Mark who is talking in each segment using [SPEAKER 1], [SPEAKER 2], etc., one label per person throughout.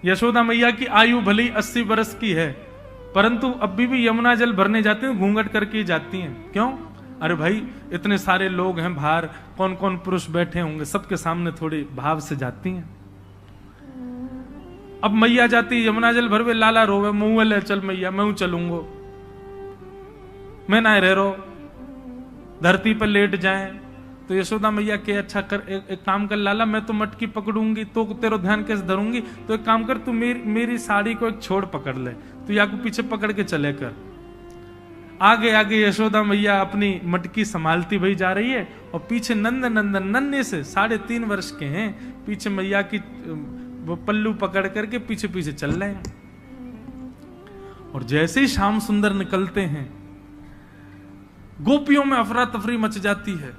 [SPEAKER 1] यशोदा मैया की आयु भले ही 80 वर्ष की है, परंतु अभी भी यमुना जल भरने जाते हैं घूंघट करके जाती हैं। क्यों? अरे भाई इतने सारे लोग हैं बाहर, कौन कौन पुरुष बैठे होंगे, सबके सामने थोड़ी भाव से जाती हैं। अब मैया जाती यमुना जल भरवे, लाला रोवे, मुंह ले चल मैया मैं चलूंगो, मैं ना रह रो, धरती पर लेट जाए। तो यशोदा मैया के अच्छा कर, एक काम कर लाला, मैं तो मटकी पकड़ूंगी तो तेरा ध्यान कैसे धरूंगी, तो एक काम कर तू मेरी साड़ी को एक छोड़ पकड़ ले, तू या को पीछे पकड़ के चले कर। आगे आगे यशोदा मैया अपनी मटकी संभालती भाई जा रही है, और पीछे नंद नंदन नन्हे से 3.5 वर्ष के हैं, पीछे मैया की वो पल्लू पकड़ करके पीछे पीछे चल रहे हैं। और जैसे ही श्याम सुंदर निकलते हैं, गोपियों में अफरा तफरी मच जाती है,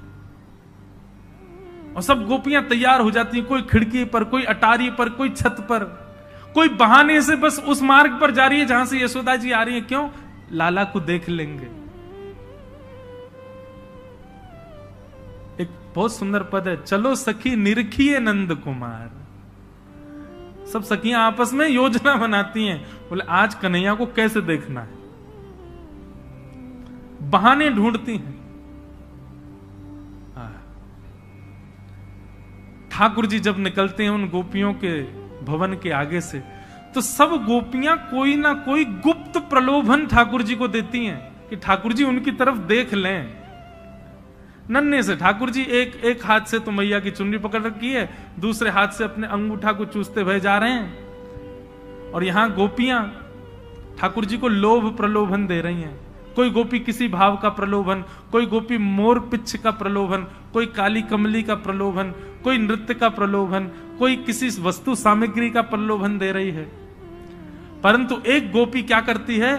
[SPEAKER 1] और सब गोपियां तैयार हो जाती हैं, कोई खिड़की पर, कोई अटारी पर, कोई छत पर, कोई बहाने से बस उस मार्ग पर जा रही है जहां से यशोदा जी आ रही है। क्यों? लाला को देख लेंगे। एक बहुत सुंदर पद है, चलो सखी निरखिए नंद कुमार। सब सखियां आपस में योजना बनाती हैं, बोले आज कन्हैया को कैसे देखना है, बहाने ढूंढती हैं। ठाकुर जी जब निकलते हैं उन गोपियों के भवन के आगे से, तो सब गोपियां कोई ना कोई गुप्त प्रलोभन ठाकुर जी को देती हैं कि ठाकुर जी उनकी तरफ देख लें। नन्हे से ठाकुर जी एक हाथ से तो मैया की चुनरी पकड़ रखी है, दूसरे हाथ से अपने अंगूठा को चूसते हुए जा रहे हैं, और यहां गोपियां ठाकुर जी को लोभ प्रलोभन दे रही हैं। कोई गोपी किसी भाव का प्रलोभन, कोई गोपी मोर पिच्छ का प्रलोभन, कोई काली कमली का प्रलोभन, कोई नृत्य का प्रलोभन, कोई किसी वस्तु सामग्री का प्रलोभन दे रही है। परंतु एक गोपी क्या करती है,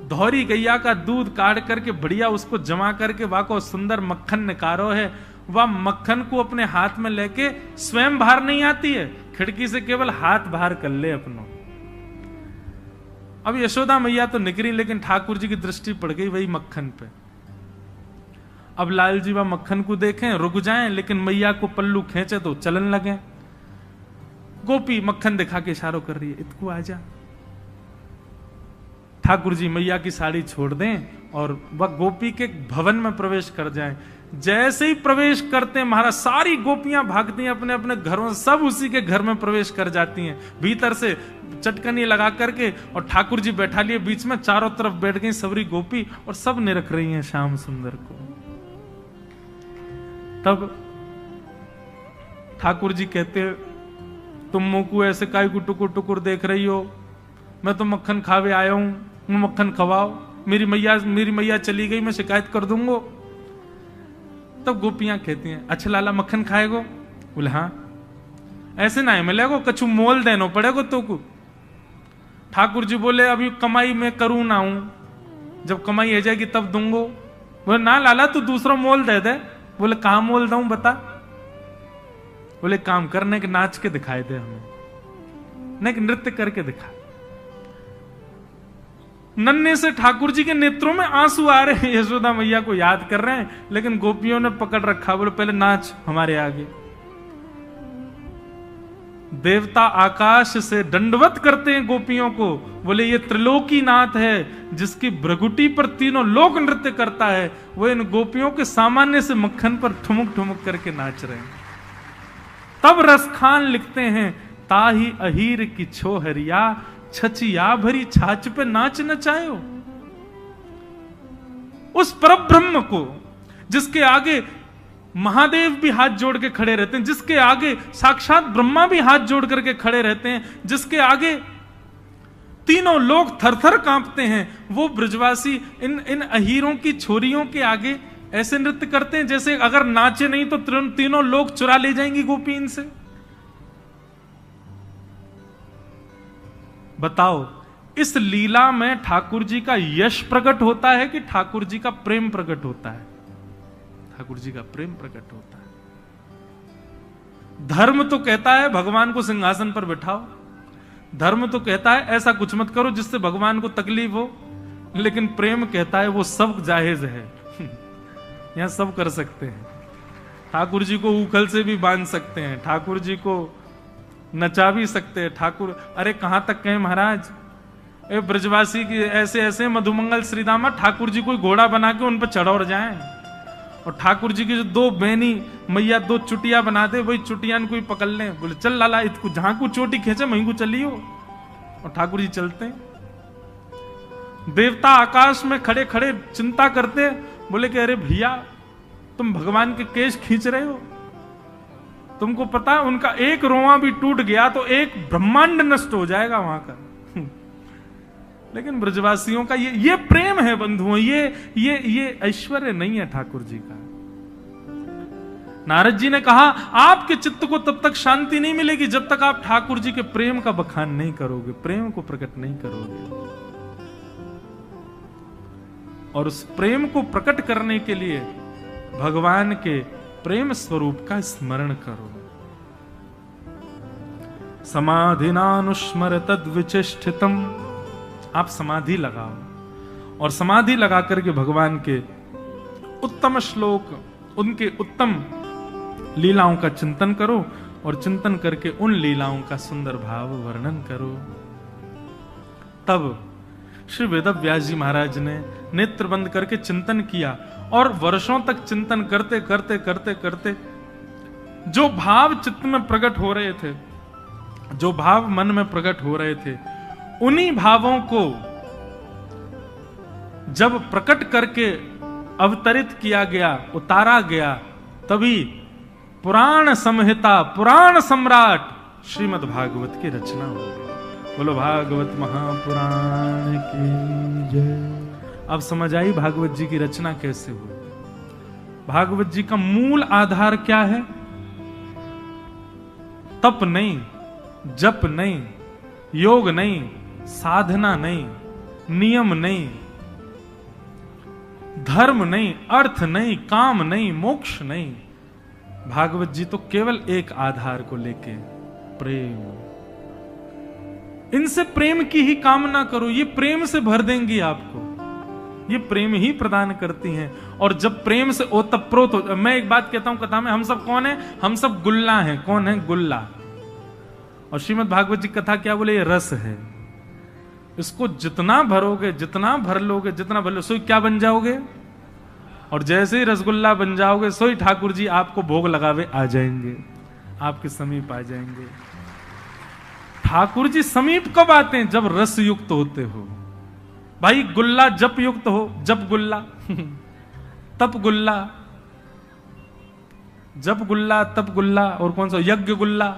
[SPEAKER 1] धौरी गैया का दूध काट करके बढ़िया उसको जमा करके वहां को सुंदर मक्खन निकारो है, वह मक्खन को अपने हाथ में लेके स्वयं बाहर नहीं आती है, खिड़की से केवल हाथ बाहर कर ले अपनों। अब यशोदा मैया तो निकली, लेकिन ठाकुर जी की दृष्टि पड़ गई वही मक्खन पे। अब लाल जी वह मक्खन को देखें, रुक जाएं, लेकिन मैया को पल्लू खींचे तो चलन लगे। गोपी मक्खन दिखा के इशारों कर रही है, इतको आजा। ठाकुर जी मैया की साड़ी छोड़ दें और वह गोपी के भवन में प्रवेश कर जाएं। जैसे ही प्रवेश करते हैं महाराज, सारी गोपियां भागती हैं अपने अपने घरों, सब उसी के घर में प्रवेश कर जाती हैं, भीतर से चटकनी लगा करके, और ठाकुर जी बैठा लिए बीच में, चारों तरफ बैठ गई सबरी गोपी, और सब निरख रही हैं श्याम सुंदर को। तब ठाकुर जी कहते, तुम मुंह को ऐसे काय को टुकुर टुकुर देख रही हो, मैं तो मक्खन खावे आया हूं, मक्खन खवाओ, मेरी मैया चली गई, मैं शिकायत कर दूंगा। तब गोपियां कहती हैं, अच्छा लाला मक्खन खाएगो? बोले हाँ। ऐसे ना है मिलेगो, कछु मोल देनो पड़ेगो तो को। ठाकुर जी बोले, अभी कमाई मैं करूं ना हूं, जब कमाई हो जाएगी तब दूंगो। बोले ना लाला तू दूसरा मोल दे दे। बोले कहां मोल दूं बता। बोले काम करने के नाच के दिखाई दे हमें, नहीं नृत्य करके दिखा। नन्हे से ठाकुर जी के नेत्रों में आंसू आ रहे हैं, यशोदा मैया को याद कर रहे हैं, लेकिन गोपियों ने पकड़ रखा। बोले पहले नाच हमारे आगे। देवता आकाश से दंडवत करते हैं गोपियों को, बोले ये त्रिलोकी नाथ है जिसकी भ्रगुटी पर तीनों लोक नृत्य करता है, वो इन गोपियों के सामान्य से मक्खन पर ठुमुक ठुमुक करके नाच रहे हैं। तब रसखान लिखते हैं, ताही अहीर की छोहरिया, छचिया भरी छाछ पे नाच नचायो। उस परब्रह्म को जिसके आगे महादेव भी हाथ जोड़ के खड़े रहते हैं, जिसके आगे साक्षात ब्रह्मा भी हाथ जोड़ करके खड़े रहते हैं, जिसके आगे तीनों लोग थरथर कांपते हैं, वो ब्रजवासी इन अहीरों की छोरियों के आगे ऐसे नृत्य करते हैं जैसे अगर नाचे नहीं तो तीनों लोग चुरा ले जाएंगी गोपी इनसे। बताओ, इस लीला में ठाकुर जी का यश प्रकट होता है कि ठाकुर जी का प्रेम प्रकट होता है? ठाकुर जी का प्रेम प्रकट होता है। धर्म तो कहता है भगवान को सिंहासन पर बिठाओ, धर्म तो कहता है ऐसा कुछ मत करो जिससे भगवान को तकलीफ हो, लेकिन प्रेम कहता है वो सब जायज है, यहां सब कर सकते हैं। ठाकुर जी को उखल से भी बांध सकते हैं, ठाकुर जी को नचा भी सकते हैं ठाकुर। अरे कहां तक कहें महाराज, ब्रजवासी की ऐसे ऐसे मधुमंगल श्रीदामा ठाकुर जी कोई घोड़ा बना के उन पर चढ़ जाएं, और ठाकुर जी की जो दो बहनी मैया दो चुटिया बना दे, वही चुटियान कोई पकड़ ले, बोले चल लाला इतकू जहां को चोटी खींचे वहीं को चलियो, और ठाकुर जी चलते हैं। देवता आकाश में खड़े खड़े चिंता करते, बोले कि अरे भैया तुम भगवान के केश खींच रहे हो, तुमको पता है उनका एक रोआ भी टूट गया तो एक ब्रह्मांड नष्ट हो जाएगा वहां का। लेकिन ब्रजवासियों का ये प्रेम है बंधुओं, ये ऐश्वर्य नहीं है ठाकुर जी का। नारद जी ने कहा आपके चित्त को तब तक शांति नहीं मिलेगी जब तक आप ठाकुर जी के प्रेम का बखान नहीं करोगे, प्रेम को प्रकट नहीं करोगे। और उस प्रेम को प्रकट करने के लिए भगवान के प्रेम स्वरूप का स्मरण करो। समाधिनानुस्मर तद विचेष्टितम, आप समाधि लगाओ और समाधि लगा करके भगवान के उत्तम श्लोक, उनके उत्तम लीलाओं का चिंतन करो, और चिंतन करके उन लीलाओं का सुंदर भाव वर्णन करो। तब श्री वेदव्यास जी महाराज ने नेत्र बंद करके चिंतन किया, और वर्षों तक चिंतन करते करते करते करते जो भाव चित्त में प्रकट हो रहे थे, जो भाव मन में प्रकट हो रहे थे, उन्हीं भावों को जब प्रकट करके अवतरित किया गया, उतारा गया, तभी पुराण संहिता, पुराण सम्राट श्रीमद् भागवत की रचना हो गई। बोलो भागवत महापुराण की जय। अब समझ आई भागवत जी की रचना कैसे हुई। भागवत जी का मूल आधार क्या है? तप नहीं, जप नहीं, योग नहीं, साधना नहीं, नियम नहीं, धर्म नहीं, अर्थ नहीं, काम नहीं, मोक्ष नहीं। भागवत जी तो केवल एक आधार को लेके प्रेम। इनसे प्रेम की ही कामना करो, ये प्रेम से भर देंगी आपको, ये प्रेम ही प्रदान करती हैं। और जब प्रेम से ओतप्रोत हो, मैं एक बात कहता हूं कथा में, हम सब कौन है? हम सब गुल्ला हैं। कौन है? गुल्ला। और श्रीमद् भागवत जी कथा क्या बोले? ये रस है। इसको जितना भरोगे, जितना भर लोगे, जितना भर लो, सोई क्या बन जाओगे। और जैसे ही रसगुल्ला बन जाओगे, सोई ठाकुर जी आपको भोग लगावे आ जाएंगे, आपके समीप आ जाएंगे। ठाकुर जी समीप कब आते हैं? जब रस युक्त होते हो। भाई गुल्ला जप युक्त हो, जप गुल्ला तप गुल्ला, जप गुल्ला, तप गुल्ला, और कौन सा? यज्ञ गुल्ला।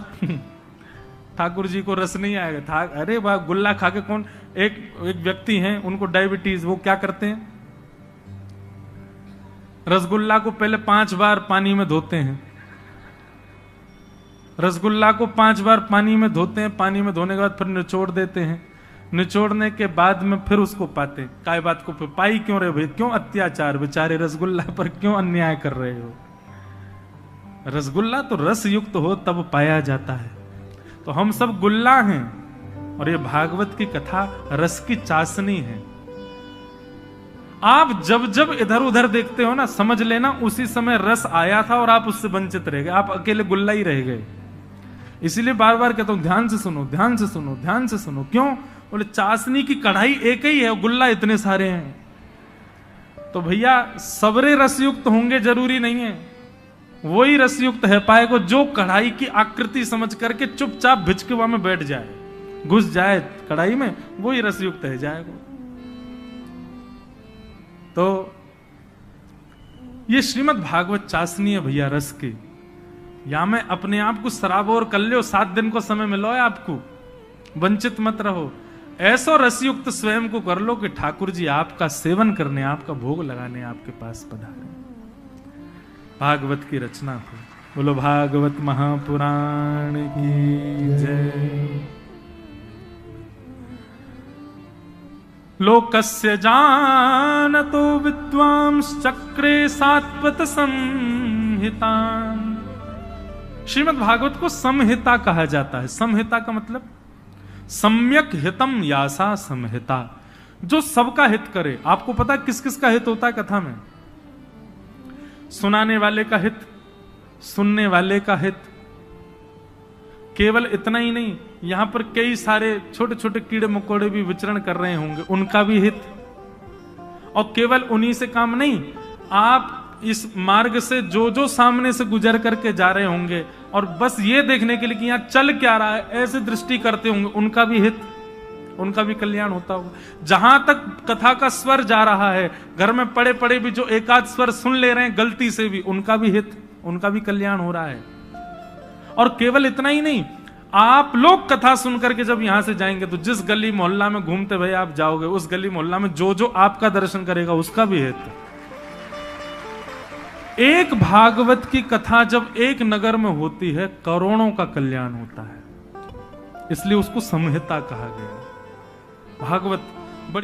[SPEAKER 1] ठाकुर जी को रस नहीं आएगा। अरे वाह, गुल्ला खा के कौन? एक व्यक्ति हैं, उनको डायबिटीज, वो क्या करते हैं? रसगुल्ला को पहले 5 बार पानी में धोते हैं। रसगुल्ला को 5 बार पानी में धोते हैं, पानी में धोने के बाद फिर निचोड़ देते हैं, निचोड़ने के बाद में फिर उसको पाते। काय बात को पाई क्यों रहे भाई? क्यों अत्याचार? बेचारे रसगुल्ला पर क्यों अन्याय कर रहे हो? रसगुल्ला तो रस युक्त हो तब पाया जाता है। तो हम सब गुल्ला हैं, और ये भागवत की कथा रस की चाशनी है। आप जब जब इधर उधर देखते हो ना, समझ लेना उसी समय रस आया था और आप उससे वंचित रह गए, आप अकेले गुल्ला ही रह गए। इसीलिए बार बार कहता हूं ध्यान से सुनो, ध्यान से सुनो, ध्यान से सुनो। क्यों? बोले चाशनी की कढ़ाई एक ही है, गुल्ला इतने सारे हैं। तो भैया सबरे रसयुक्त होंगे जरूरी नहीं है, वही रसयुक्त है पाएगो जो कढ़ाई की आकृति समझ करके चुपचाप भिचकवा में बैठ जाए, घुस जाए कढ़ाई में, वही रसयुक्त है जाएगा। तो ये श्रीमद् भागवत चाशनी है भैया रस की। या मैं अपने आप को सराबोर कर लो, 7 दिन को समय मिलो है आपको, वंचित मत रहो। ऐसा रसयुक्त स्वयं को कर लो कि ठाकुर जी आपका सेवन करने, आपका भोग लगाने आपके पास पधारे। भागवत की रचना हो। बोलो भागवत महापुराण की जय। लोकस्य जानतो विद्वांश्चक्रे सात्वत संहिता। श्रीमद् भागवत को संहिता कहा जाता है। संहिता का मतलब सम्यक हितम यासा संहिता, जो सबका हित करे। आपको पता किस किस का हित होता है कथा में? सुनाने वाले का हित, सुनने वाले का हित, केवल इतना ही नहीं, यहां पर कई सारे छोटे छोटे कीड़े मकोड़े भी विचरण कर रहे होंगे, उनका भी हित। और केवल उन्हीं से काम नहीं, आप इस मार्ग से जो जो सामने से गुजर करके जा रहे होंगे और बस ये देखने के लिए कि यहां चल क्या रहा है, ऐसे दृष्टि करते होंगे, उनका भी हित, उनका भी कल्याण होता होगा। जहां तक कथा का स्वर जा रहा है, घर में पड़े पड़े भी जो एकाध स्वर सुन ले रहे हैं गलती से भी, उनका भी हित, उनका भी कल्याण हो रहा है। और केवल इतना ही नहीं, आप लोग कथा सुनकर के जब यहां से जाएंगे तो जिस गली मोहल्ला में घूमते भैया आप जाओगे, उस गली मोहल्ला में जो जो आपका दर्शन करेगा उसका भी हित। एक भागवत की कथा जब एक नगर में होती है, करोड़ों का कल्याण होता है, इसलिए उसको संहिता कहा गया। भागवत